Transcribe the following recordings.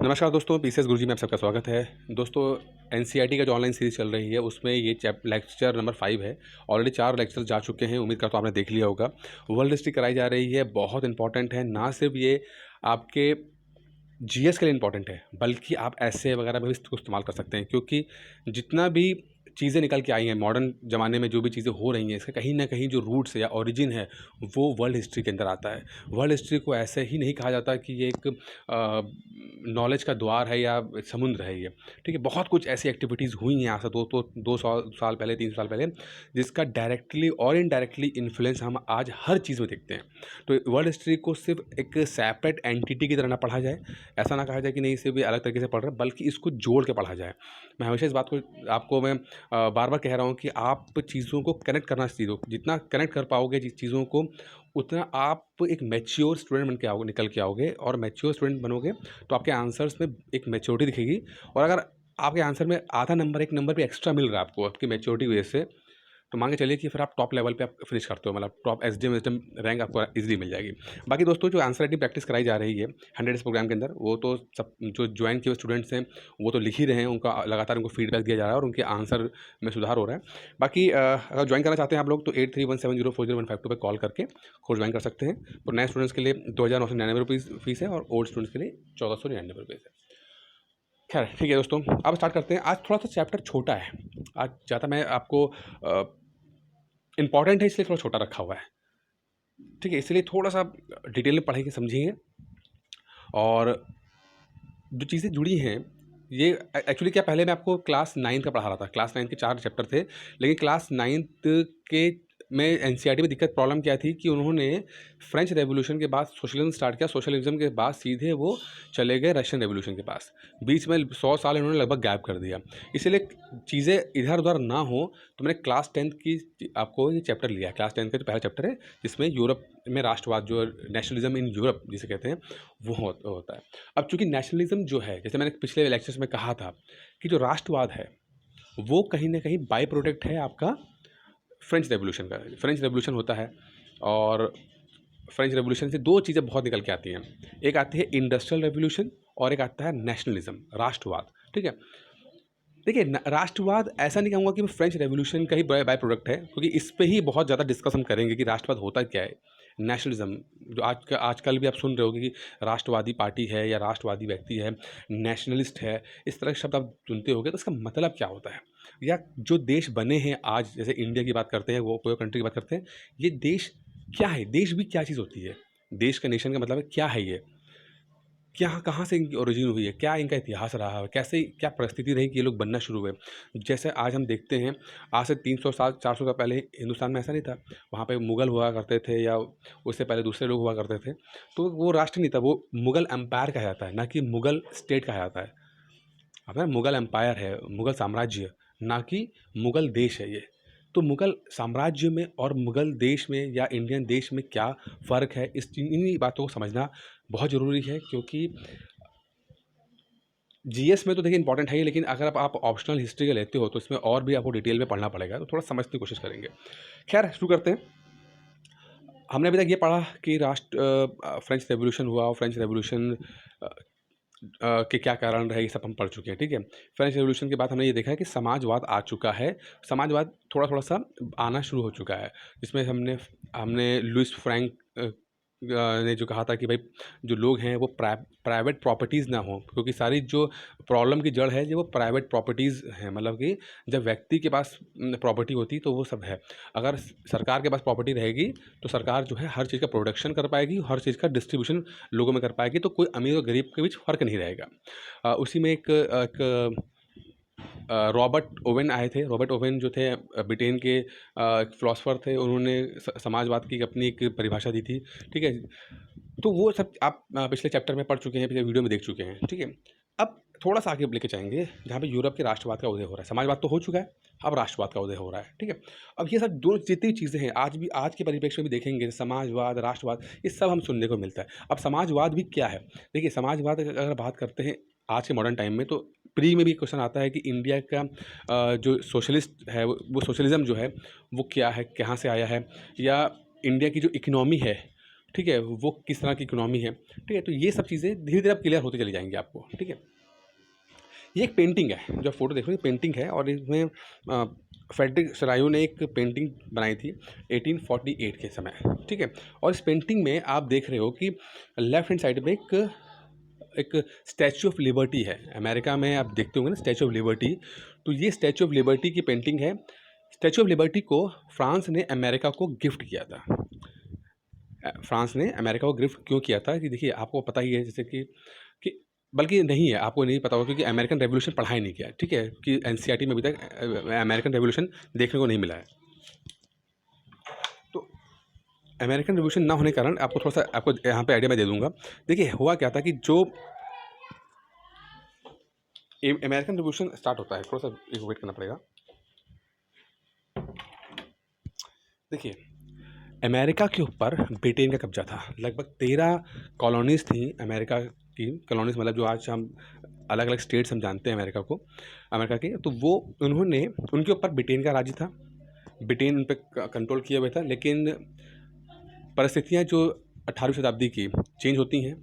नमस्कार दोस्तों, पीसीएस गुरुजी में आप सबका स्वागत है। दोस्तों, एनसीईआरटी का जो ऑनलाइन सीरीज़ चल रही है उसमें ये लेक्चर नंबर 5 है। ऑलरेडी 4 लेक्चर जा चुके हैं, उम्मीद करता हूँ आपने देख लिया होगा। वर्ल्ड हिस्ट्री कराई जा रही है, बहुत इंपॉर्टेंट है। ना सिर्फ ये आपके जीएस के लिए इंपॉर्टेंट है, बल्कि आप एसए वगैरह में भी इसको इस्तेमाल कर सकते हैं, क्योंकि जितना भी चीज़ें निकल के आई हैं मॉडर्न ज़माने में, जो भी चीज़ें हो रही हैं, इसका कहीं न कहीं जो रूट्स है या ओरिजिन है, वो वर्ल्ड हिस्ट्री के अंदर आता है। वर्ल्ड हिस्ट्री को ऐसे ही नहीं कहा जाता कि ये एक नॉलेज का द्वार है या समुद्र है ये, ठीक है? बहुत कुछ ऐसी एक्टिविटीज़ हुई हैं आज से 200 साल पहले, 300 साल पहले, जिसका डायरेक्टली और इनडायरेक्टली इन्फ्लुएंस हम आज हर चीज़ में देखते हैं। तो वर्ल्ड हिस्ट्री को सिर्फ एक सेपरेट एंटिटी की तरह ना पढ़ा जाए, ऐसा ना कहा जाए कि नहीं इसे भी अलग तरीके से पढ़ रहे हैं, बल्कि इसको जोड़ के पढ़ा जाए। मैं हमेशा इस बात को आपको मैं बार-बार कह रहा हूँ कि आप चीज़ों को कनेक्ट करना सीखो। जितना कनेक्ट कर पाओगे चीज़ों को, उतना आप एक मैच्योर स्टूडेंट बन के आओगे, निकल के आओगे, और मैच्योर स्टूडेंट बनोगे तो आपके आंसर्स में एक मैच्योरिटी दिखेगी। और अगर आपके आंसर में आधा नंबर, 1 नंबर भी एक्स्ट्रा मिल रहा है आपको आपकी मैच्योरिटी की वजह से, तो मान के चलिए कि फिर आप टॉप लेवल पे आप फिनिश करते हो, मतलब टॉप एसडीएम रैंक आपको ईज़िली मिल जाएगी। बाकी दोस्तों, जो आंसर राइटिंग प्रैक्टिस कराई जा रही है 100 डेज़ प्रोग्राम के अंदर, वो तो सब जो ज्वाइन किए हुए स्टूडेंट्स हैं वो तो लिख ही रहे हैं, उनका लगातार उनको फीडबैक दिया जा रहा है और उनके आंसर में सुधार हो रहा है। बाकी अगर ज्वाइन करना चाहते हैं आप लोग, तो 8317040152 पे कॉल करके कोर्स ज्वाइन कर सकते हैं। तो नए स्टूडेंट्स के लिए 2999 रुपीज़ फीस है, और ओल्ड स्टूडेंट्स के लिए 1499 रुपीज़ है। खैर ठीक है दोस्तों, अब स्टार्ट करते हैं। आज थोड़ा-सा चैप्टर छोटा है। आज ज़्यादा मैं आपको इम्पॉर्टेंट है इसलिए थोड़ा छोटा रखा हुआ है, ठीक है? इसलिए थोड़ा-सा डिटेल में पढ़ेंगे, समझेंगे। और जो चीज़ें जुड़ी हैं, ये एक्चुअली क्या, पहले मैं आपको क्लास 9 का पढ़ा रहा था। क्लास 9 के 4 चैप्टर थे, लेकिन क्लास 9th के में एनसीईआरटी में दिक्कत प्रॉब्लम क्या थी कि उन्होंने फ्रेंच रेवोल्यूशन के बाद सोशलिज़्म स्टार्ट किया, सोशलिज़्म के बाद सीधे वो चले गए रशियन रेवोल्यूशन के पास। बीच में 100 साल इन्होंने लगभग गैप कर दिया। इसीलिए चीज़ें इधर-उधर ना हो, तो मैंने क्लास 10th की आपको ये चैप्टर लिया है। क्लास 10th का जो पहला चैप्टर है, जिसमें यूरोप में राष्ट्रवाद, जो नेशनलिज़्म इन यूरोप जिसे कहते हैं, वो होता है। अब चूँकि नेशनलिज़्म जो है, जैसे मैंने पिछले लेक्चर्स में कहा था कि जो राष्ट्रवाद है, वो कहीं न कहीं बाय प्रोडक्ट है आपका फ्रेंच रेवोल्यूशन का। फ्रेंच रेवोल्यूशन होता है, और फ्रेंच रेवोल्यूशन से 2 चीज़ें बहुत निकल के आती हैं। एक आती है इंडस्ट्रियल रेवोल्यूशन, और एक आता है नेशनलिज़्म, राष्ट्रवाद, ठीक है? देखिए, राष्ट्रवाद ऐसा नहीं कहूँगा कि वो फ्रेंच रेवोल्यूशन का ही बाय बाय प्रोडक्ट है, क्योंकि इस पे ही बहुत ज़्यादा डिस्कस हम करेंगे कि राष्ट्रवाद होता क्या है। नेशनलिज्म, जो आजकल भी आप सुन रहे होगे कि राष्ट्रवादी पार्टी है या राष्ट्रवादी व्यक्ति है, नेशनलिस्ट है, इस तरह के शब्द आप सुनते होगे, तो इसका मतलब क्या होता है? या जो देश बने हैं आज, जैसे इंडिया की बात करते हैं, वो कोई कंट्री की बात करते हैं, ये देश क्या है? देश भी क्या चीज़ होती है? देश का, नेशन का मतलब है क्या है ये? क्या, कहाँ से इनकी ओरिजिन हुई है? क्या इनका इतिहास रहा है? कैसे, क्या परिस्थिति रही कि ये लोग बनना शुरू हुए? जैसे आज हम देखते हैं, आज से 300 साल, 400 साल पहले हिंदुस्तान में ऐसा नहीं था। वहाँ पे मुगल हुआ करते थे, या उससे पहले दूसरे लोग हुआ करते थे। तो वो राष्ट्र नहीं था, वो मुगल एम्पायर कहा जाता है, ना कि मुगल स्टेट कहा जाता है। अब ना, मुगल एम्पायर है, मुगल साम्राज्य, ना कि मुगल देश है ये। तो मुगल साम्राज्य में और मुगल देश में या इंडियन देश में क्या फ़र्क है, इन्हीं बातों को समझना बहुत ज़रूरी है, क्योंकि जीएस में तो देखिए इंपॉर्टेंट है ही, लेकिन अगर आप ऑप्शनल हिस्ट्री का लेते हो, तो इसमें और भी आपको डिटेल में पढ़ना पड़ेगा, तो थोड़ा समझने की कोशिश करेंगे। खैर शुरू करते हैं। हमने अभी तक ये पढ़ा कि फ्रेंच रेवोल्यूशन हुआ, और फ्रेंच रेवोल्यूशन के क्या कारण रहे, ये सब हम पढ़ चुके हैं, ठीक है? फ्रेंच रेवोल्यूशन के बाद हमने ये देखा है कि समाजवाद आ चुका है। समाजवाद थोड़ा-थोड़ा सा आना शुरू हो चुका है, जिसमें हमने हमने लुईस फ्रैंक ने जो कहा था कि भाई, जो लोग हैं वो प्राइवेट प्रॉपर्टीज़ ना हों, क्योंकि सारी जो प्रॉब्लम की जड़ है, ये वो प्राइवेट प्रॉपर्टीज़ हैं। मतलब कि जब व्यक्ति के पास प्रॉपर्टी होती, तो वो सब है। अगर सरकार के पास प्रॉपर्टी रहेगी, तो सरकार जो है हर चीज़ का प्रोडक्शन कर पाएगी, हर चीज़ का डिस्ट्रीब्यूशन लोगों में कर पाएगी, तो कोई अमीर और गरीब के बीच फ़र्क नहीं रहेगा। उसी में एक रॉबर्ट ओवेन आए थे। रॉबर्ट ओवेन जो थे, ब्रिटेन के एक फ़िलॉसफ़र थे। उन्होंने समाजवाद की अपनी एक परिभाषा दी थी, ठीक है? तो वो सब आप पिछले चैप्टर में पढ़ चुके हैं, पिछले वीडियो में देख चुके हैं, ठीक है? अब थोड़ा-सा आगे लेके जाएँगे, जहाँ पे यूरोप के राष्ट्रवाद का उदय हो रहा है। समाजवाद तो हो चुका है, अब राष्ट्रवाद का उदय हो रहा है, ठीक है? अब ये सब दो जितनी चीज़ें हैं, आज के परिप्रेक्ष्य में भी देखेंगे, समाजवाद, राष्ट्रवाद, ये सब हम सुनने को मिलता है। अब समाजवाद भी क्या है? देखिए, समाजवाद अगर बात करते हैं आज के मॉडर्न टाइम में, तो प्री में भी क्वेश्चन आता है कि इंडिया का जो सोशलिस्ट है, वो सोशलिज़्म जो है, वो क्या है? कहाँ से आया है? या इंडिया की जो इकोनॉमी है, ठीक है, वो किस तरह की इकोनॉमी है, ठीक है। तो ये सब चीज़ें धीरे-धीरे अब क्लियर होती चली जाएँगी आपको, ठीक है। ये एक पेंटिंग है, जो फ़ोटो देख रहे हो ये पेंटिंग है और इसमें फ्रेडरिक सरायू ने एक पेंटिंग बनाई थी 1848 के समय, ठीक है। और इस पेंटिंग में आप देख रहे हो कि लेफ्ट हैंड साइड में एक स्टैच्यू ऑफ लिबर्टी है। अमेरिका में आप देखते होंगे ना स्टैच्यू ऑफ लिबर्टी, तो ये स्टैच्यू ऑफ लिबर्टी की पेंटिंग है। स्टैच्यू ऑफ लिबर्टी को फ्रांस ने अमेरिका को गिफ्ट किया था। फ्रांस ने अमेरिका को गिफ्ट क्यों किया था कि देखिए आपको पता ही है जैसे कि बल्कि नहीं है, आपको नहीं पता होगा क्योंकि अमेरिकन रेवोल्यूशन पढ़ा ही नहीं किया, ठीक है, कि एनसीईआरटी में अभी तक अमेरिकन रेवोल्यूशन देखने को नहीं मिला है। तो अमेरिकन रेवोल्यूशन ना होने के कारण आपको थोड़ा सा आपको यहाँ पे आइडिया मैं दे दूंगा। देखिए हुआ क्या था कि जो अमेरिकन रेवोल्यूशन स्टार्ट होता है, थोड़ा सा एक वेट करना पड़ेगा। देखिए अमेरिका के ऊपर ब्रिटेन का कब्जा था। लगभग 13 कॉलोनीज़ थी अमेरिका की। कॉलोनीज़ मतलब जो आज हम अलग अलग स्टेट्स हम जानते हैं अमेरिका को, अमेरिका के, तो वो उन्होंने उनके ऊपर ब्रिटेन का राज्य था। ब्रिटेन उन पर कंट्रोल किया हुआ था। लेकिन परिस्थितियाँ जो 18वीं शताब्दी की चेंज होती हैं।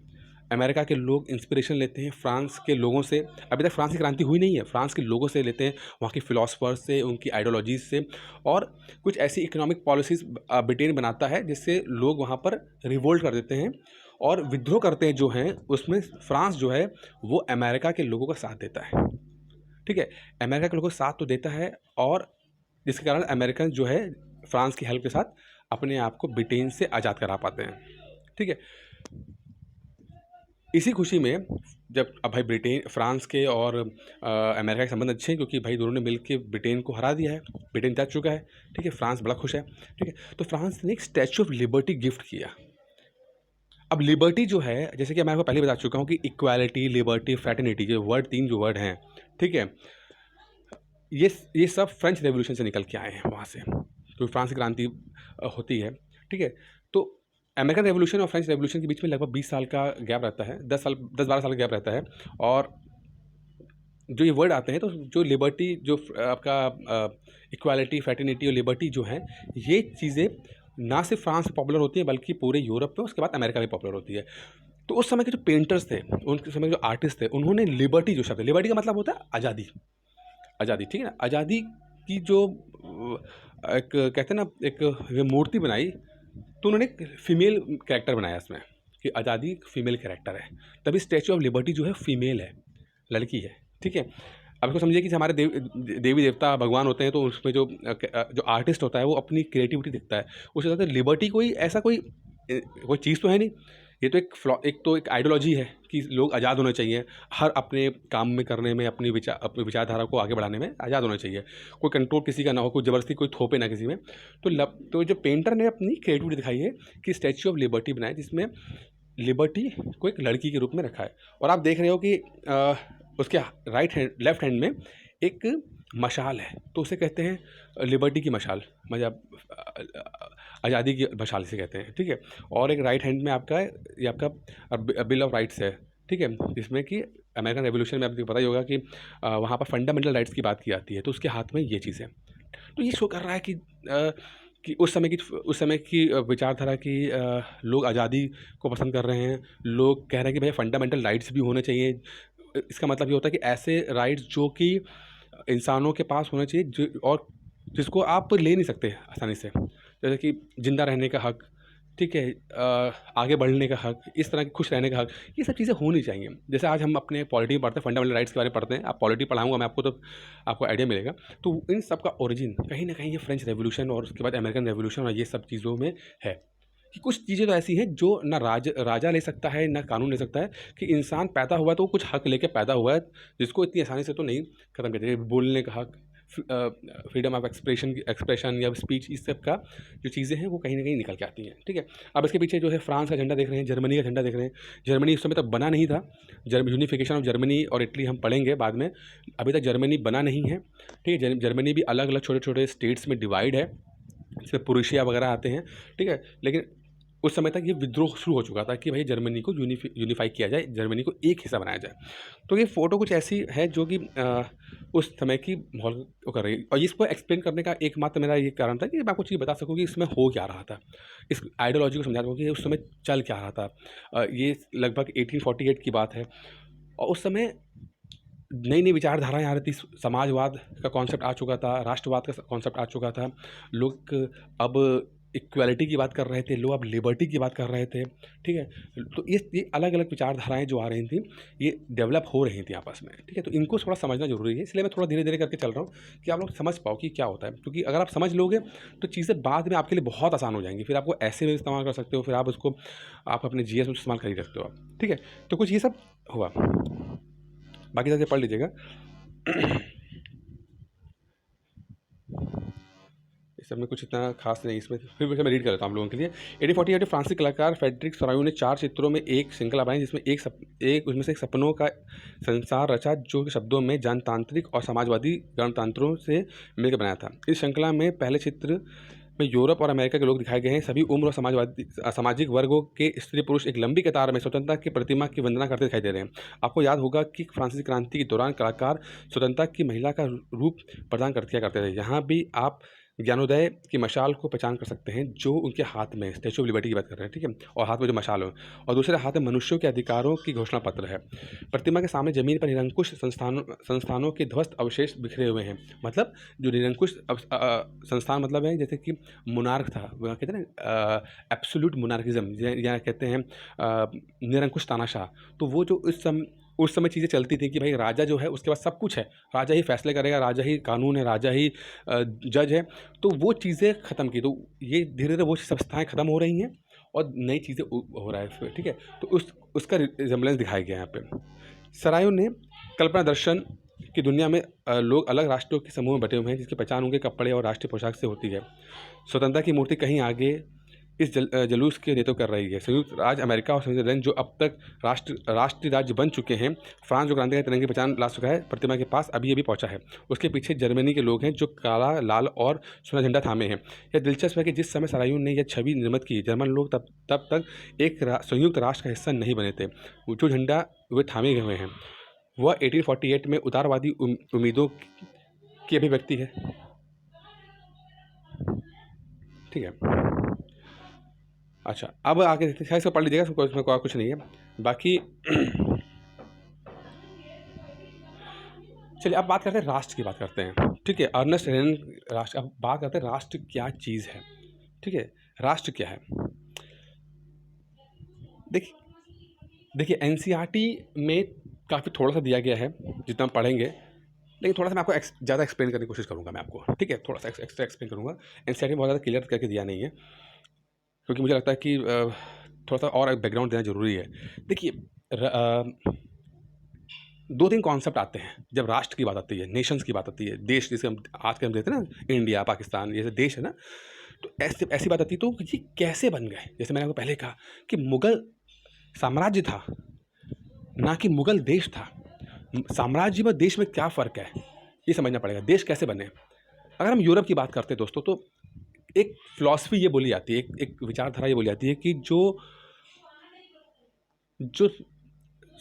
अमेरिका के लोग इंस्पिरेशन लेते हैं फ्रांस के लोगों से। अभी तक फ्रांस की क्रांति हुई नहीं है, फ्रांस के लोगों से लेते हैं, वहाँ के फिलोसफर्स से, उनकी आइडियोलॉजीज से। और कुछ ऐसी इकोनॉमिक पॉलिसीज़ ब्रिटेन बनाता है जिससे लोग वहाँ पर रिवोल्ट कर देते हैं और विद्रोह करते हैं जो हैं, उसमें फ्रांस जो है वो अमेरिका के लोगों का साथ देता है, ठीक है। अमेरिका के लोगों का साथ तो देता है और जिसके कारण अमेरिकन जो है फ्रांस की हेल्प के साथ अपने आप को ब्रिटेन से आज़ाद करा पाते हैं, ठीक है। इसी खुशी में जब अब भाई ब्रिटेन फ्रांस के और अमेरिका के संबंध अच्छे हैं क्योंकि भाई दोनों ने मिलकर ब्रिटेन को हरा दिया है, ब्रिटेन जा चुका है, ठीक है। फ्रांस बड़ा खुश है, ठीक है। तो फ्रांस ने एक स्टैच्यू ऑफ लिबर्टी गिफ्ट किया। अब लिबर्टी जो है, जैसे कि मैं आपको पहले बता चुका हूँ कि इक्वालिटी, लिबर्टी, फ्रैटर्निटी, जो वर्ड, 3 जो वर्ड हैं, ठीक है, ये सब फ्रेंच रेवोल्यूशन से निकल के आए हैं वहाँ से, तो फ्रांस की क्रांति होती है, ठीक है। तो अमेरिकन रेवोल्यूशन और फ्रेंच रेवोल्यूशन के बीच में लगभग 20 साल का गैप रहता है, 10-12 साल का गैप रहता है। और जो ये वर्ड आते हैं तो जो लिबर्टी, जो आपका इक्वालिटी, फ्रैटर्निटी और लिबर्टी जो हैं, ये चीज़ें ना सिर्फ फ्रांस में पॉपुलर होती हैं बल्कि पूरे यूरोप में, उसके बाद अमेरिका में पॉपुलर होती है। तो उस समय के जो पेंटर्स थे, उनके समय के जो आर्टिस्ट थे, उन्होंने लिबर्टी, जो शब्द है, लिबर्टी का मतलब होता है आज़ादी, आज़ादी, ठीक है ना। आज़ादी की जो एक कहते हैं ना एक मूर्ति बनाई, तो उन्होंने एक फीमेल कैरेक्टर बनाया इसमें कि आज़ादी एक फीमेल कैरेक्टर है। तभी स्टैच्यू ऑफ लिबर्टी जो है फीमेल है, लड़की है, ठीक है। अब इसको समझिए कि हमारे देवी देवता भगवान होते हैं तो उसमें जो आर्टिस्ट होता है वो अपनी क्रिएटिविटी दिखता है। उस हिसाब से लिबर्टी कोई ऐसा कोई चीज़ तो है नहीं, ये तो एक आइडियोलॉजी है कि लोग आज़ाद होने चाहिए, हर अपने काम में करने में, अपनी विचारधारा को आगे बढ़ाने में आज़ाद होना चाहिए, कोई कंट्रोल किसी का ना हो, कोई ज़बरदस्ती कोई थोपे ना किसी में। तो जो पेंटर ने अपनी क्रिएटिविटी दिखाई है कि स्टैच्यू ऑफ लिबर्टी बनाया जिसमें लिबर्टी को एक लड़की के रूप में रखा है। और आप देख रहे हो कि उसके लेफ्ट हैंड में एक मशाल है, तो उसे कहते हैं लिबर्टी की मशाल, मतलब आज़ादी की मशाल से कहते हैं, ठीक है। और एक राइट हैंड में आपका ये आपका बिल ऑफ राइट्स है, ठीक है, जिसमें कि अमेरिकन रेवोल्यूशन में आपको पता ही होगा कि वहाँ पर फंडामेंटल राइट्स की बात की जाती है, तो उसके हाथ में ये चीज़ है। तो ये शो कर रहा है कि उस समय की विचारधारा की लोग आज़ादी को पसंद कर रहे हैं। लोग कह रहे हैं कि भैया फंडामेंटल राइट्स भी होने चाहिए। इसका मतलब ये होता है कि ऐसे राइट्स जो कि इंसानों के पास होने चाहिए जो और जिसको आप ले नहीं सकते आसानी से, जैसे कि ज़िंदा रहने का हक, ठीक है, आगे बढ़ने का हक, इस तरह के खुश रहने का हक, ये सब चीज़ें होनी चाहिए। जैसे आज हम अपने पॉलिटी में पढ़ते हैं, फंडामेंटल राइट्स के बारे में पढ़ते हैं, आप पॉलिटी पढ़ाऊँगा मैं आपको तो आपको आइडिया मिलेगा। तो इन सब का ओरिजिन कहीं न कहीं ये फ्रेंच रेवोल्यूशन और उसके बाद अमेरिकन रेवोल्यूशन और ये सब चीज़ों में है कि कुछ चीज़ें तो ऐसी हैं जो ना राजा ले सकता है, ना कानून ले सकता है, कि इंसान पैदा हुआ है तो वो कुछ हक लेके पैदा हुआ है, जिसको इतनी आसानी से तो नहीं ख़त्म कर देंगे। बोलने का हक, फ्रीडम ऑफ एक्सप्रेशन या स्पीच, इस सब का जो चीज़ें हैं वो कहीं न कहीं निकल के आती हैं, ठीक है। अब इसके पीछे जो है फ्रांस का झंडा देख रहे हैं, जर्मनी का झंडा देख रहे हैं। जर्मनी उस समय तक बना नहीं था। यूनिफिकेशन ऑफ जर्मनी और इटली हम पढ़ेंगे बाद में। अभी तक जर्मनी बना नहीं है, ठीक है। जर्मनी भी अलग अलग छोटे छोटे स्टेट्स में डिवाइड है, इसमें पुरुषिया वगैरह आते हैं, ठीक है। लेकिन उस समय तक ये विद्रोह शुरू हो चुका था कि भाई जर्मनी को यूनिफाई किया जाए, जर्मनी को एक हिस्सा बनाया जाए। तो ये फ़ोटो कुछ ऐसी है जो कि उस समय की माहौल को कर रही है, और इसको एक्सप्लेन करने का एकमात्र मेरा ये कारण था कि मैं आपको चीज़ बता सकूँ कि इसमें हो क्या रहा था। इस आइडियोलॉजी को समझा सकूँ कि उस समय चल क्या रहा था। ये लगभग 1848 की बात है, और उस समय नई-नई विचारधाराएँ आ रही थी, समाजवाद का कॉन्सेप्ट आ चुका था, राष्ट्रवाद का कॉन्सेप्ट आ चुका था। लोग अब इक्वालिटी की बात कर रहे थे, लोग अब लिबर्टी की बात कर रहे थे, ठीक है? तो ये अलग-अलग विचारधाराएँ जो आ रही थी, ये डेवलप हो रही थी आपस में, ठीक है? तो इनको थोड़ा समझना ज़रूरी है, इसलिए मैं थोड़ा धीरे-धीरे करके चल रहा हूँ कि आप लोग समझ पाओ कि क्या होता है। क्योंकि अगर आप समझ लोगे, तो चीज़ें बाद में आपके लिए बहुत आसान हो जाएँगी। फिर आपको ऐसे में इस्तेमाल कर सकते हो, फिर आप अपने जीएस में इस्तेमाल कर ही सकते हो आप, ठीक है? तो कुछ ये सब हुआ। बाकी चीज़ें पढ़ लीजिएगा। इस सब में कुछ इतना खास नहीं, इसमें फिर भी मैं रीड कर लेता हूँ आप लोगों के लिए। 1848 में फ्रांसीसी कलाकार फ्रेडरिक सोरायू ने 4 चित्रों में एक श्रृंखला बनाई, जिसमें एक उसमें से एक सपनों का संसार रचा, जो कि शब्दों में जनतांत्रिक और समाजवादी गणतंत्रों से मिलकर बनाया था। इस श्रृंखला में पहले चित्र में यूरोप और अमेरिका के लोग दिखाए गए हैं। सभी उम्र और सामाजिक वर्गों के स्त्री पुरुष एक लंबी कतार में स्वतंत्रता की प्रतिमा की वंदना करते दिखाई दे रहे हैं। आपको याद होगा कि फ्रांसीसी क्रांति के दौरान कलाकार स्वतंत्रता की महिला का रूप प्रदान किया करते थे। यहाँ भी आप ज्ञानोदय की मशाल को पहचान कर सकते हैं, जो उनके हाथ में, स्टैच्यू ऑफ लिबर्टी की बात कर रहे हैं, ठीक है? और हाथ में जो मशाल हो, और दूसरे हाथ में मनुष्यों के अधिकारों की घोषणा पत्र है। प्रतिमा के सामने जमीन पर निरंकुश संस्थानों के ध्वस्त अवशेष बिखरे हुए हैं। मतलब जो निरंकुश संस्थान मतलब है, जैसे कि मोनार्क था, वो कहते हैं ना एब्सोल्यूट मोनार्किज्म, या कहते हैं निरंकुश तानाशाह। तो वो जो उस समय चीज़ें चलती थी कि भाई राजा जो है उसके पास सब कुछ है, राजा ही फैसले करेगा, राजा ही कानून है, राजा ही जज है। तो वो चीज़ें ख़त्म की, तो ये धीरे-धीरे वो संस्थाएँ ख़त्म हो रही हैं और नई चीज़ें हो रहा है फिर, ठीक है? तो उसका रिज़ेम्बलेंस दिखाया गया है यहाँ पे। सरायों ने कल्पना दर्शन की दुनिया में लोग अलग राष्ट्रों के समूह में बँटे हुए हैं, जिसकी पहचान उनके कपड़े और राष्ट्रीय पोशाक से होती है। स्वतंत्रता की मूर्ति कहीं आगे इस जुलूस के नेतृत्व कर रही है। संयुक्त राज्य अमेरिका और स्विट्ज़रलैंड, जो अब तक राष्ट्रीय राज्य बन चुके हैं, फ्रांस जो क्रांति का तिरंगे पहचान ला चुका है, प्रतिमा के पास अभी-अभी पहुँचा है। उसके पीछे जर्मनी के लोग हैं, जो काला, लाल और सुनहरा झंडा थामे हैं। यह दिलचस्प है कि जिस समय सरायूं ने यह छवि निर्मित की, जर्मन लोग तब तक एक संयुक्त राष्ट्र का हिस्सा नहीं बने थे। वो जो झंडा वे थामे हुए हैं, वह 1848 में उदारवादी उम्मीदों की अभिव्यक्ति है, ठीक है? अच्छा, अब आगे देखते हैं, खैर इसको पढ़ लीजिएगा, इसमें और कुछ नहीं है। बाकी चलिए अब बात करते हैं, राष्ट्र की बात करते हैं, ठीक है? अर्नेस्ट रेन राष्ट्र, अब बात करते हैं राष्ट्र क्या चीज़ है, ठीक है? राष्ट्र क्या है? देखिए एनसीईआरटी में काफ़ी थोड़ा-सा दिया गया है, जितना हम पढ़ेंगे, लेकिन थोड़ा-सा मैं आपको ज़्यादा एक्सप्लेन करने की कोशिश करूँगा मैं आपको, ठीक है? थोड़ा-सा एक्स्ट्रा एक्सप्लेन करूँगा। एनसीईआरटी में बहुत ज़्यादा क्लियर करके दिया नहीं है, क्योंकि मुझे लगता है कि थोड़ा-सा और बैकग्राउंड देना ज़रूरी है। देखिए 2-3 कॉन्सेप्ट आते हैं जब राष्ट्र की बात आती है, नेशंस की बात आती है, देश जिसे हम आजकल हम देखते हैं ना, इंडिया, पाकिस्तान, ये जो देश है ना, तो ऐसी बात आती है, तो ये कैसे बन गए? जैसे मैंने आपको पहले कहा कि मुगल साम्राज्य था, ना कि मुगल देश था। साम्राज्य व देश में क्या फ़र्क है, ये समझना पड़ेगा। देश कैसे बने? अगर हम यूरोप की बात करते हैं दोस्तों, तो एक फ़िलॉसफ़ी ये बोली जाती है, एक विचारधारा ये बोली जाती है कि जो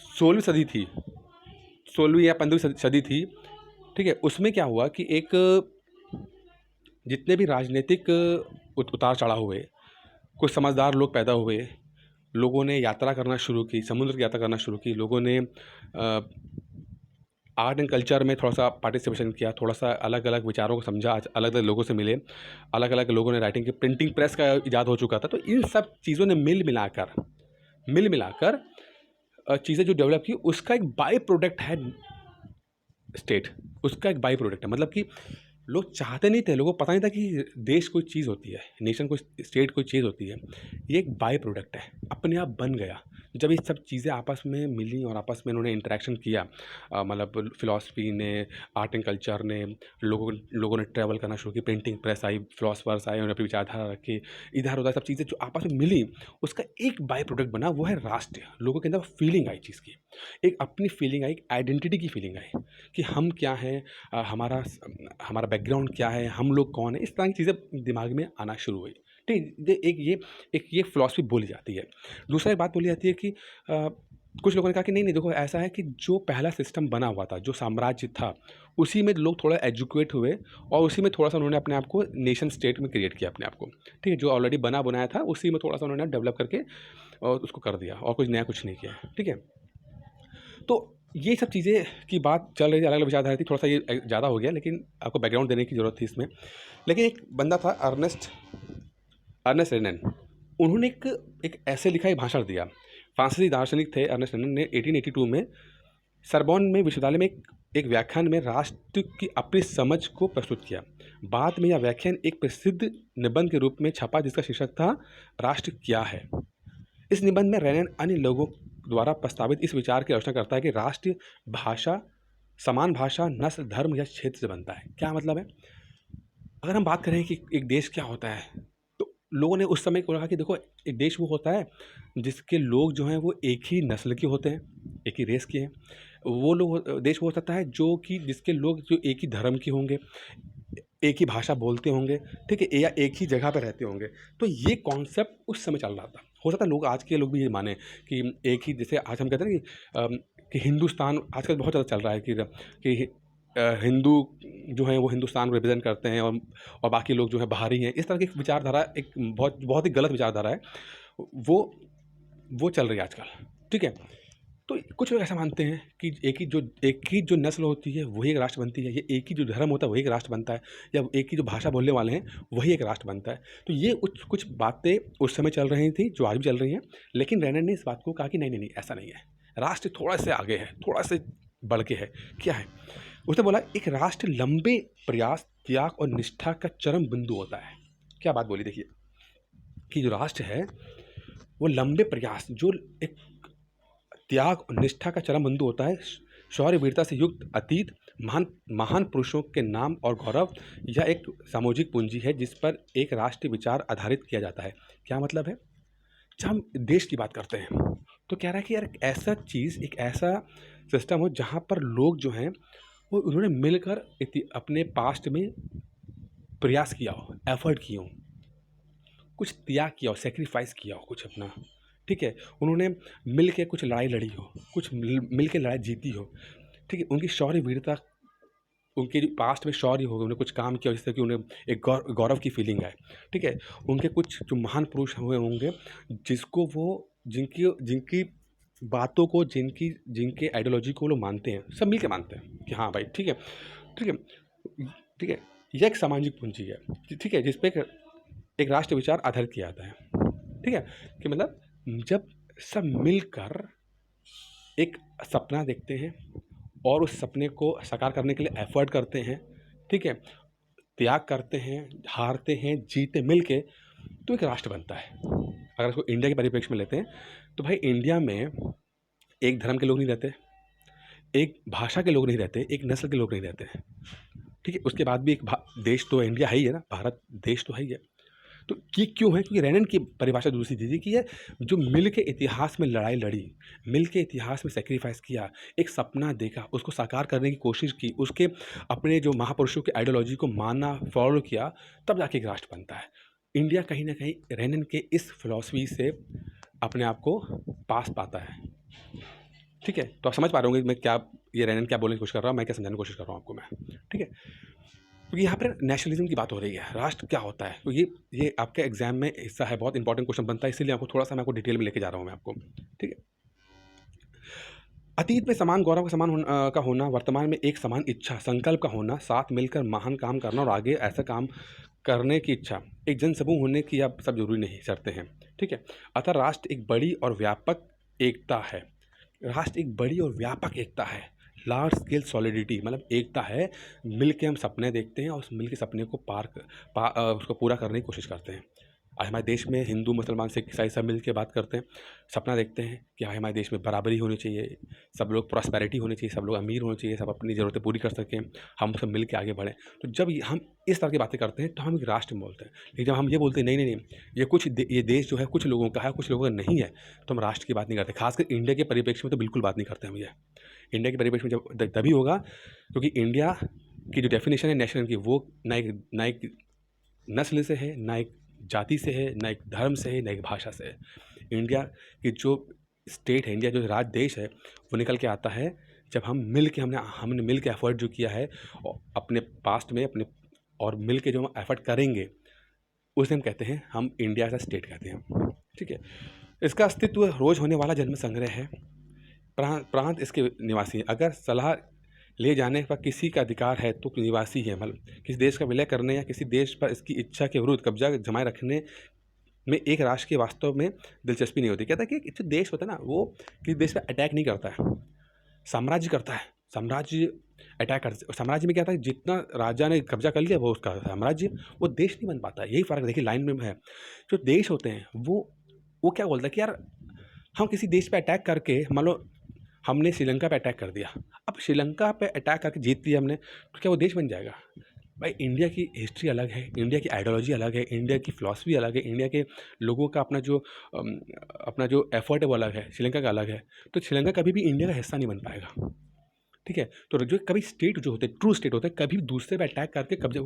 16वीं सदी थी, 16वीं या 15वीं सदी थी, ठीक है? उसमें क्या हुआ कि जितने भी राजनीतिक उतार-चढ़ाव हुए, कुछ समझदार लोग पैदा हुए, लोगों ने यात्रा करना शुरू की, समुद्र की यात्रा करना शुरू की, लोगों ने आर्ट एंड कल्चर में थोड़ा-सा पार्टिसिपेशन किया, थोड़ा-सा अलग-अलग विचारों को समझा, अलग-अलग लोगों से मिले, अलग-अलग लोगों ने राइटिंग की, प्रिंटिंग प्रेस का इजाद हो चुका था। तो इन सब चीज़ों ने मिल मिलाकर चीज़ें जो डेवलप की, उसका एक बाय प्रोडक्ट है स्टेट, उसका एक बाय प्रोडक्ट है। मतलब कि लोग चाहते नहीं थे, लोगों को पता नहीं था कि देश कोई चीज़ होती है, नेशन कोई स्टेट कोई चीज़ होती है। ये एक बाय प्रोडक्ट है, अपने आप बन गया। जब ये सब चीज़ें आपस में मिली और आपस में इन्होंने इंटरेक्शन किया, मतलब फ़िलॉसफ़ी ने, आर्ट एंड कल्चर ने, लोगों ने ट्रैवल करना शुरू की, प्रिंटिंग प्रेस आई, फ़िलॉसफ़र्स आए, उन्होंने अपनी विचारधारा रखी, इधर-उधर सब चीज़ें जो आपस में मिली, उसका एक बाय प्रोडक्ट बना, वो है राष्ट्र। लोगों के अंदर फीलिंग आई चीज़ की, एक अपनी फीलिंग आई, एक आइडेंटिटी की फीलिंग आई कि हम क्या हैं, हमारा बैकग्राउंड क्या है, हम लोग कौन हैं, इस तरह की चीज़ें दिमाग में आना शुरू हुई, ठीक है, एक ये फ़िलॉसफ़ी बोली जाती है। दूसरा एक बात बोली जाती है कि कुछ लोगों ने कहा कि नहीं, नहीं देखो ऐसा है कि जो पहला सिस्टम बना हुआ था, जो साम्राज्य था, उसी में लोग थोड़ा एजुकेट हुए और उसी में थोड़ा-सा उन्होंने अपने आप को नेशन स्टेट में क्रिएट किया अपने आप को। ठीक है, जो ऑलरेडी बना-बनाया था, उसी में थोड़ा-सा उन्होंने डेवलप करके और उसको कर दिया और कुछ नया कुछ नहीं किया। ठीक है? तो ये सब चीज़ें की बात चल रही थी, अलग-अलग विचारधारा थी, थोड़ा-सा ये ज़्यादा हो गया, लेकिन आपको बैकग्राउंड देने की ज़रूरत थी इसमें। लेकिन एक बंदा था अर्नेस्ट अर्नेस्ट रेनन, उन्होंने एक ऐसे लिखा एक भाषण दिया। फ्रांसीसी दार्शनिक थे अर्नेस्ट रेनन ने 1882 में सरबॉन में विश्वविद्यालय में एक व्याख्यान में राष्ट्र की अपनी समझ को प्रस्तुत किया। बाद में यह व्याख्यान एक प्रसिद्ध निबंध के रूप में छपा जिसका शीर्षक था राष्ट्र क्या है। इस निबंध में रेनन अन्य लोगों द्वारा प्रस्तावित इस विचार की आलोचना करता है कि राष्ट्र समान भाषा, नस्ल, धर्म या क्षेत्र से बनता है। क्या मतलब है? अगर हम बात करें कि एक देश क्या होता है, तो लोगों ने उस समय को कहा कि देखो एक देश वो होता है जिसके लोग जो हैं वो एक ही नस्ल के होते हैं, एक ही रेस के हैं। वो देश वो सकता है जो कि जिसके लोग जो एक ही धर्म के होंगे, एक ही भाषा बोलते होंगे, ठीक है? या एक ही जगह पे रहते होंगे। तो ये कॉन्सेप्ट उस समय चल रहा था। हो सकता है लोग आज के लोग भी ये माने कि एक ही, जैसे आज हम कहते हैं ना कि हिंदुस्तान आजकल बहुत ज़्यादा चल रहा है कि हिंदू जो हैं वो हिंदुस्तान को रिप्रेज़ेंट करते हैं और बाकी लोग जो हैं बाहरी हैं। इस तरह की विचारधारा एक बहुत बहुत ही गलत विचारधारा है। वो वो चल रही है आजकल, ठीक है? तो कुछ लोग ऐसा मानते हैं कि एक ही जो नस्ल होती है वही एक राष्ट्र बनती है, या एक ही जो धर्म होता है वही एक राष्ट्र बनता है, या एक ही जो भाषा बोलने वाले हैं वही एक राष्ट्र बनता है। तो ये कुछ बातें उस समय चल रही थी जो आज भी चल रही हैं, लेकिन रेनन ने इस बात को कहा कि नहीं, नहीं, नहीं ऐसा नहीं है। राष्ट्र थोड़ा से आगे है, थोड़ा से बढ़ के है। क्या है? उसने बोला एक राष्ट्र लंबे प्रयास, त्याग और निष्ठा का चरम बिंदु होता है। क्या बात बोली देखिए, कि जो राष्ट्र है वो लंबे प्रयास, जो एक त्याग और निष्ठा का चरम बिंदु होता है, शौर्य वीरता से युक्त अतीत, महान महान पुरुषों के नाम और गौरव, यह एक सामाजिक पूंजी है जिस पर एक राष्ट्रीय विचार आधारित किया जाता है। क्या मतलब है? जब हम देश की बात करते हैं तो कह रहा है कि यार एक ऐसा सिस्टम हो जहाँ पर लोग जो हैं वो उन्होंने मिलकर अपने पास्ट में प्रयास किया हो, एफर्ट किए हों, कुछ त्याग किया हो, सेक्रीफाइस किया हो कुछ अपना, ठीक है? उन्होंने मिल के कुछ लड़ाई लड़ी हो, कुछ मिल के लड़ाई जीती हो, ठीक है? उनकी शौर्य वीरता, उनके जो पास्ट में शौर्य हो, उन्होंने कुछ काम किया जिससे कि उन्हें एक गौरव की फीलिंग आए, ठीक है? उनके कुछ जो महान पुरुष हुए होंगे जिसको वो जिनकी जिनकी बातों को, जिनके आइडियोलॉजी को वो लोग मानते हैं, सब मिल के मानते हैं कि हाँ भाई ठीक है, ठीक है, ठीक है? यह एक सामाजिक पूंजी है, ठीक है? जिस पे एक राष्ट्र विचार आधारित किया जाता है, ठीक है? कि मतलब जब सब मिलकर एक सपना देखते हैं और उस सपने को साकार करने के लिए एफर्ट करते हैं, ठीक है? त्याग करते हैं, हारते हैं, जीते मिल के, तो एक राष्ट्र बनता है। अगर इसको इंडिया के परिप्रेक्ष्य में लेते हैं, तो भाई इंडिया में एक धर्म के लोग नहीं रहते, एक भाषा के लोग नहीं रहते, एक नस्ल के लोग नहीं रहते हैं, ठीक है? उसके बाद भी एक देश तो इंडिया है ही है ना, भारत देश तो है ही है। तो ये क्यों है? क्योंकि रेनन की परिभाषा दूसरी थी कि ये जो मिल के इतिहास में लड़ाई लड़ी, मिल के इतिहास में सैक्रिफाइस किया, एक सपना देखा, उसको साकार करने की कोशिश की, उसके अपने जो महापुरुषों की आइडियोलॉजी को माना, फॉलो किया, तब जाके एक राष्ट्र बनता है। इंडिया कहीं न कहीं रेनन के इस फिलॉसफी से अपने आप को पास पाता है। ठीक है? तो आप समझ पा रहे होंगे ये रेनन क्या बोलने की कोशिश कर रहा हूँ, मैं क्या समझाने की कोशिश कर रहा हूँ आपको मैं। ठीक है? क्योंकि यहाँ पर नेशनलिज्म की बात हो रही है, राष्ट्र क्या होता है? तो ये आपके एग्जाम में हिस्सा है, बहुत इंपॉर्टेंट क्वेश्चन बनता है, इसीलिए मैं आपको डिटेल में लेके जा रहा हूँ मैं आपको, ठीक है? अतीत में समान गौरव का होना, वर्तमान में एक समान इच्छा, संकल्प का होना, साथ मिलकर महान काम करना और आगे ऐसा काम करने की इच्छा, एक जनसमूह होने की अब सब जरूरी नहीं शर्तें हैं, ठीक है? अतः राष्ट्र एक बड़ी और व्यापक एकता है। राष्ट्र एक बड़ी और व्यापक एकता है, लार्ज स्केल सॉलिडिटी, मतलब एकता है, मिल के हम सपने देखते हैं और उस मिल के सपने को उसको पूरा करने की कोशिश करते हैं। आज हमारे देश में हिंदू, मुसलमान, सिख, ईसाई सब मिल के बात करते हैं, सपना देखते हैं कि हाँ हमारे देश में बराबरी होनी चाहिए, सब लोग प्रॉस्पेरिटी होनी चाहिए, सब लोग अमीर होने चाहिए, सब अपनी ज़रूरतें पूरी कर सकें, हम सब मिल के आगे बढ़ें। तो जब हम इस तरह की बातें करते हैं तो हम एक राष्ट्र में बोलते हैं, लेकिन जब हम ये बोलते हैं नहीं, नहीं, नहीं, ये देश जो है कुछ लोगों का है, कुछ लोगों का नहीं है, तो हम राष्ट्र की बात नहीं करते। खासकर इंडिया के परिप्रेक्ष्य में तो बिल्कुल बात नहीं करते हम ये। इंडिया के परिप्रेक्ष्य में जब तभी होगा क्योंकि इंडिया की जो डेफिनेशन है नेशन की, वो ना एक नस्ल से है, ना एक जाति से है, ना एक धर्म से है, ना एक भाषा से है। इंडिया की जो स्टेट है, इंडिया जो राज्य देश है, वो निकल के आता है जब हम मिल के हमने मिल के एफर्ट जो किया है अपने पास्ट में अपने, और मिल के जो हम एफर्ट करेंगे उसे हम कहते हैं, हम इंडिया एज अ स्टेट कहते हैं। ठीक है, इसका अस्तित्व रोज होने वाला जन्म संग्रह है। प्रांत इसके निवासी हैं। अगर सलाह ले जाने का किसी का अधिकार है तो निवासी है, मतलब किसी देश का विलय करने या किसी देश पर इसकी इच्छा के विरुद्ध कब्जा जमाए रखने में एक राष्ट्र के वास्तव में दिलचस्पी नहीं होती। कहता है कि जो देश होता है ना, वो किसी देश पर अटैक नहीं करता है, साम्राज्य करता है। साम्राज्य अटैक कर, साम्राज्य में क्या था, जितना राजा ने कब्जा कर लिया वो उसका साम्राज्य, वो देश नहीं बन पाता। यही फ़र्क देखिए लाइन में है। जो देश होते हैं वो क्या बोलता है कि यार हम किसी देश पे अटैक करके, मान लो हमने श्रीलंका पे अटैक कर दिया, अब श्रीलंका पे अटैक करके जीत लिया हमने, तो क्या वो देश बन जाएगा? भाई इंडिया की हिस्ट्री अलग है, इंडिया की आइडियोलॉजी अलग है, इंडिया की फ़िलॉसफी अलग है, इंडिया के लोगों का अपना जो एफ़र्ट है वो अलग है, श्रीलंका का अलग है। तो श्रीलंका कभी भी इंडिया का हिस्सा नहीं बन पाएगा। ठीक है, तो जो कभी स्टेट जो होते हैं, ट्रू स्टेट होते हैं, कभी दूसरे पे अटैक करके कब्जा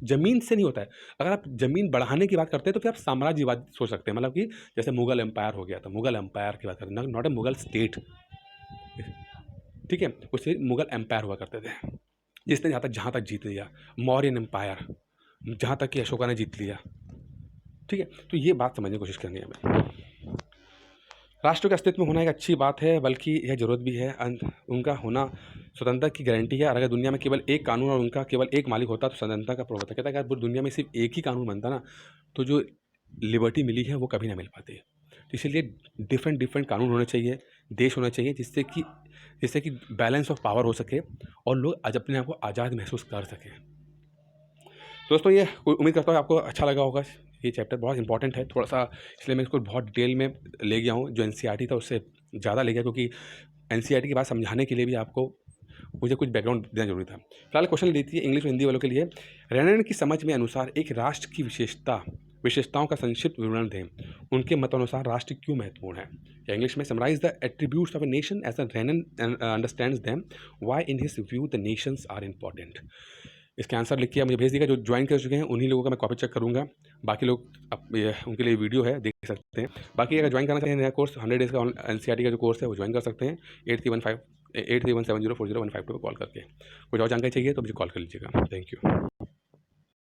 ज़मीन से नहीं होता है। अगर आप ज़मीन बढ़ाने की बात करते हैं तो फिर आप साम्राज्यवाद सोच सकते हैं, मतलब कि जैसे मुगल एम्पायर हो गया था, मुगल एम्पायर की बात करते हैं, नॉट ए मुगल स्टेट। ठीक है, उससे मुगल एम्पायर हुआ करते थे, जिसने जहाँ तक जीत लिया। मौर्यन एम्पायर, जहाँ तक कि अशोका ने जीत लिया। ठीक है, तो ये बात समझने की कोशिश करनी है हमें। राष्ट्र के अस्तित्व में होना एक अच्छी बात है, बल्कि यह ज़रूरत भी है। उनका होना स्वतंत्रता की गारंटी है। और अगर दुनिया में केवल एक कानून और उनका केवल एक मालिक होता तो स्वतंत्रता का प्रभुत्व होता। कहता है अगर पूरी दुनिया में सिर्फ एक ही कानून बनता ना, तो जो लिबर्टी मिली है वो कभी ना मिल पाती। तो इसीलिए डिफरेंट कानून होने चाहिए, देश होना चाहिए, जिससे कि बैलेंस ऑफ पावर हो सके और लोग आज अपने आप को आज़ाद महसूस कर सकें। दोस्तों, ये उम्मीद करता हूँ आपको अच्छा लगा होगा। ये चैप्टर बहुत इंपॉर्टेंट है थोड़ा सा, इसलिए मैं इसको बहुत डिटेल में ले गया हूँ। जो एनसीईआरटी था उससे ज़्यादा ले गया, क्योंकि एनसीईआरटी की बात समझाने के लिए भी आपको मुझे कुछ बैकग्राउंड देना जरूरी था। फिलहाल क्वेश्चन देती है इंग्लिश और हिंदी वालों के लिए। रेनन की समझ में अनुसार एक राष्ट्र की विशेषताओं का संक्षिप्त विवरण दें। उनके मतानुसार राष्ट्र क्यों महत्वपूर्ण है? या इंग्लिश में, summarise the attributes of a nation as Renan understands them, why in his view the nations are important. इसका आंसर लिख के मुझे भेज देगा। जो ज्वाइन कर चुके हैं उन्हीं लोगों का मैं कॉपी चेक करूँगा, बाकी लोग उनके लिए वीडियो है, देख सकते हैं। बाकी अगर ज्वाइन करना चाहें नया कोर्स 100 डेज़ का एनसीईआरटी का जो कोर्स है वो ज्वाइन कर सकते हैं 8317040152 पर कॉल करके। कुछ और जानकारी चाहिए तो मुझे कॉल कर लीजिएगा। Thank you.